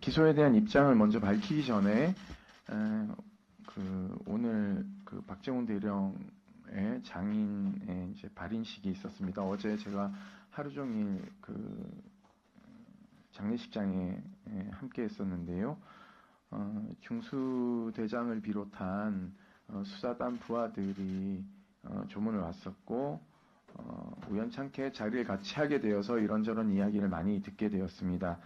기소에 대한 입장을 먼저 밝히기 전에 오늘 박정훈 대령의 장인의 이제 발인식이 있었습니다. 어제 제가 하루 종일 장례식장에 함께 했었는데요. 중수대장을 비롯한 수사단 부하들이 조문을 왔었고 우연찮게 자리를 같이 하게 되어서 이런저런 이야기를 많이 듣게 되었습니다.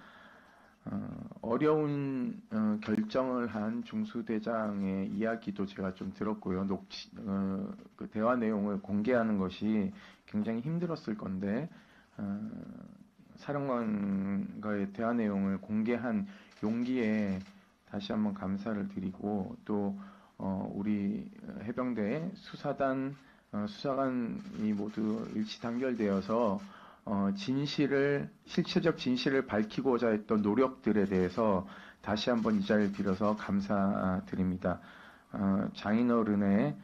어려운 결정을 한 중수대장의 이야기도 제가 좀 들었고요. 그 대화 내용을 공개하는 것이 굉장히 힘들었을 건데 사령관과의 대화 내용을 공개한 용기에 다시 한번 감사를 드리고 또 우리 해병대 수사단 수사관이 모두 일치 단결되어서 실체적 진실을 밝히고자 했던 노력들에 대해서 다시 한번 이 자리를 빌어서 감사드립니다. 장인어른의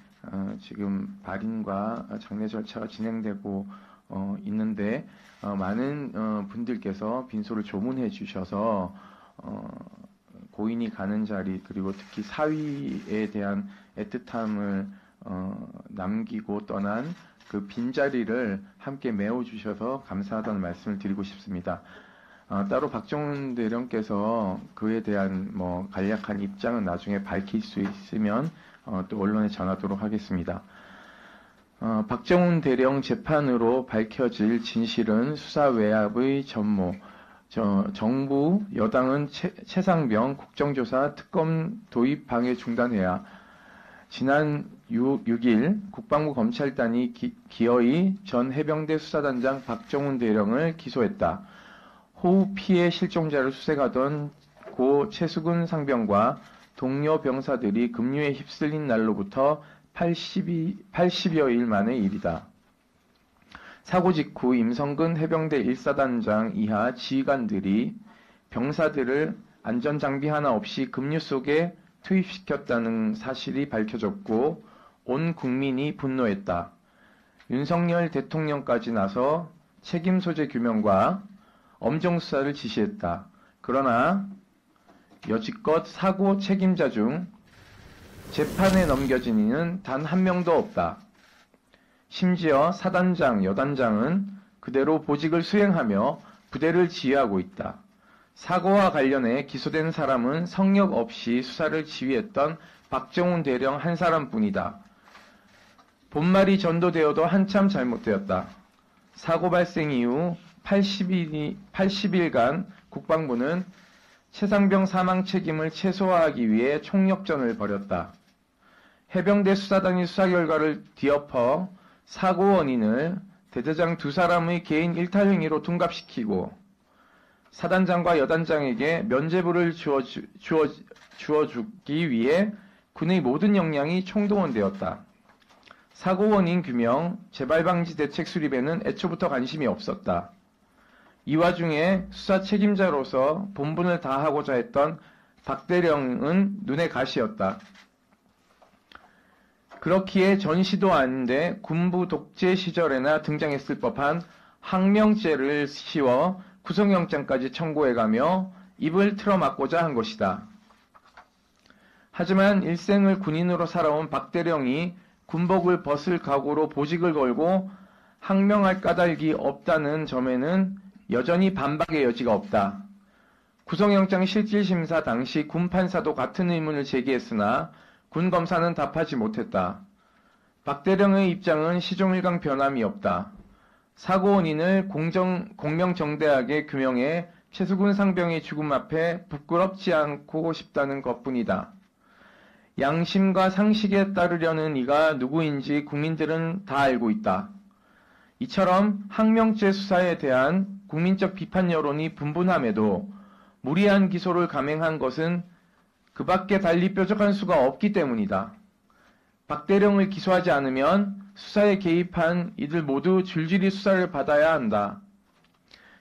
지금 발인과 장례 절차가 진행되고 있는데 많은 분들께서 빈소를 조문해 주셔서 고인이 가는 자리 그리고 특히 사위에 대한 애틋함을 남기고 떠난 그 빈자리를 함께 메워주셔서 감사하다는 말씀을 드리고 싶습니다. 따로 박정훈 대령께서 그에 대한 간략한 입장은 나중에 밝힐 수 있으면 또 언론에 전하도록 하겠습니다. 박정훈 대령 재판으로 밝혀질 진실은 수사 외압의 전모, 정부, 여당은 최상병 국정조사 특검 도입 방해 중단해야 지난 6일 국방부 검찰단이 기어이 전 해병대 수사단장 박정훈 대령을 기소했다. 호우 피해 실종자를 수색하던 고 최수근 상병과 동료 병사들이 급류에 휩쓸린 날로부터 80여일 만의 일이다. 사고 직후 임성근 해병대 1사단장 이하 지휘관들이 병사들을 안전장비 하나 없이 급류 속에 투입시켰다는 사실이 밝혀졌고 온 국민이 분노했다. 윤석열 대통령까지 나서 책임 소재 규명과 엄정 수사를 지시했다. 그러나 여지껏 사고 책임자 중 재판에 넘겨진 이는 단 한 명도 없다. 심지어 사단장, 여단장은 그대로 보직을 수행하며 부대를 지휘하고 있다. 사고와 관련해 기소된 사람은 성역 없이 수사를 지휘했던 박정훈 대령 한 사람뿐이다. 본말이 전도되어도 한참 잘못되었다. 사고 발생 이후 80일간 국방부는 최상병 사망 책임을 최소화하기 위해 총력전을 벌였다. 해병대 수사단이 수사 결과를 뒤엎어 사고 원인을 대대장 두 사람의 개인 일탈 행위로 둔갑시키고 사단장과 여단장에게 면죄부를 주어주기 위해 군의 모든 역량이 총동원되었다. 사고 원인 규명, 재발 방지 대책 수립에는 애초부터 관심이 없었다. 이 와중에 수사 책임자로서 본분을 다하고자 했던 박 대령은 눈에 가시였다. 그렇기에 전시도 아닌데 군부 독재 시절에나 등장했을 법한 항명죄를 씌워 구속영장까지 청구해가며 입을 틀어막고자 한 것이다. 하지만 일생을 군인으로 살아온 박 대령이 군복을 벗을 각오로 보직을 걸고 항명할 까닭이 없다는 점에는 여전히 반박의 여지가 없다. 구속영장 실질심사 당시 군판사도 같은 의문을 제기했으나 군검사는 답하지 못했다. 박 대령의 입장은 시종일관 변함이 없다. 사고 원인을 공명정대하게 규명해 최수근 상병의 죽음 앞에 부끄럽지 않고 싶다는 것뿐이다. 양심과 상식에 따르려는 이가 누구인지 국민들은 다 알고 있다. 이처럼 항명죄 수사에 대한 국민적 비판 여론이 분분함에도 무리한 기소를 감행한 것은 그 밖에 달리 뾰족한 수가 없기 때문이다. 박 대령을 기소하지 않으면 수사에 개입한 이들 모두 줄줄이 수사를 받아야 한다.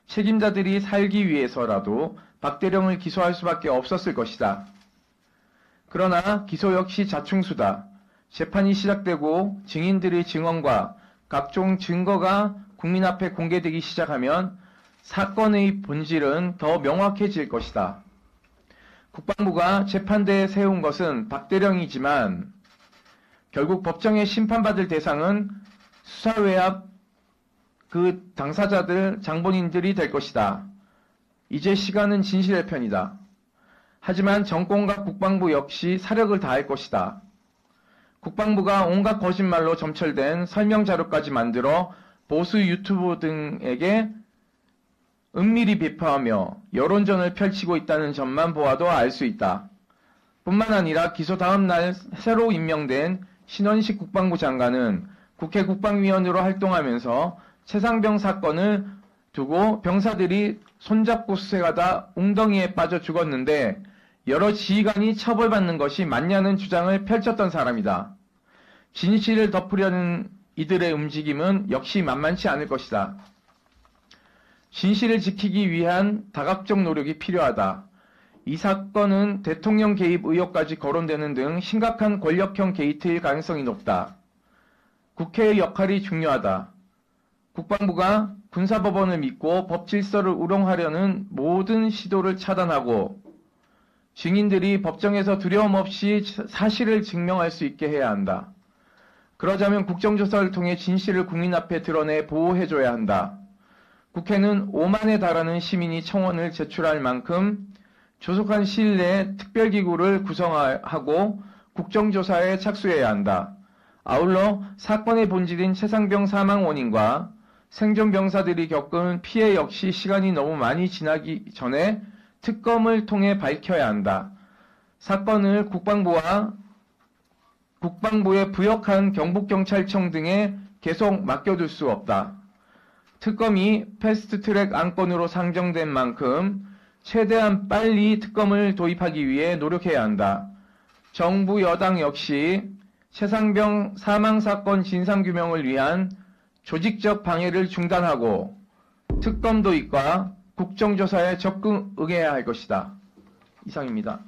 책임자들이 살기 위해서라도 박 대령을 기소할 수밖에 없었을 것이다. 그러나 기소 역시 자충수다. 재판이 시작되고 증인들의 증언과 각종 증거가 국민 앞에 공개되기 시작하면 사건의 본질은 더 명확해질 것이다. 국방부가 재판대에 세운 것은 박대령이지만 결국 법정에 심판받을 대상은 수사외압 그 당사자들, 장본인들이 될 것이다. 이제 시간은 진실의 편이다. 하지만 정권과 국방부 역시 사력을 다할 것이다. 국방부가 온갖 거짓말로 점철된 설명 자료까지 만들어 보수 유튜브 등에게 은밀히 비파하며 여론전을 펼치고 있다는 점만 보아도 알 수 있다. 뿐만 아니라 기소 다음 날 새로 임명된 신원식 국방부 장관은 국회 국방위원으로 활동하면서 최상병 사건을 두고 병사들이 손잡고 수색하다 웅덩이에 빠져 죽었는데 여러 지휘관이 처벌받는 것이 맞냐는 주장을 펼쳤던 사람이다. 진실을 덮으려는 이들의 움직임은 역시 만만치 않을 것이다. 진실을 지키기 위한 다각적 노력이 필요하다. 이 사건은 대통령 개입 의혹까지 거론되는 등 심각한 권력형 게이트일 가능성이 높다. 국회의 역할이 중요하다. 국방부가 군사법원을 믿고 법질서를 우롱하려는 모든 시도를 차단하고 증인들이 법정에서 두려움 없이 사실을 증명할 수 있게 해야 한다. 그러자면 국정조사를 통해 진실을 국민 앞에 드러내 보호해줘야 한다. 국회는 5만에 달하는 시민이 청원을 제출할 만큼 조속한 시일 내에 특별기구를 구성하고 국정조사에 착수해야 한다. 아울러 사건의 본질인 최상병 사망 원인과 생존 병사들이 겪은 피해 역시 시간이 너무 많이 지나기 전에 특검을 통해 밝혀야 한다. 사건을 국방부에 부역한 경북경찰청 등에 계속 맡겨둘 수 없다. 특검이 패스트트랙 안건으로 상정된 만큼 최대한 빨리 특검을 도입하기 위해 노력해야 한다. 정부 여당 역시 최상병 사망사건 진상규명을 위한 조직적 방해를 중단하고 특검 도입과 국정조사에 적극 응해야 할 것이다. 이상입니다.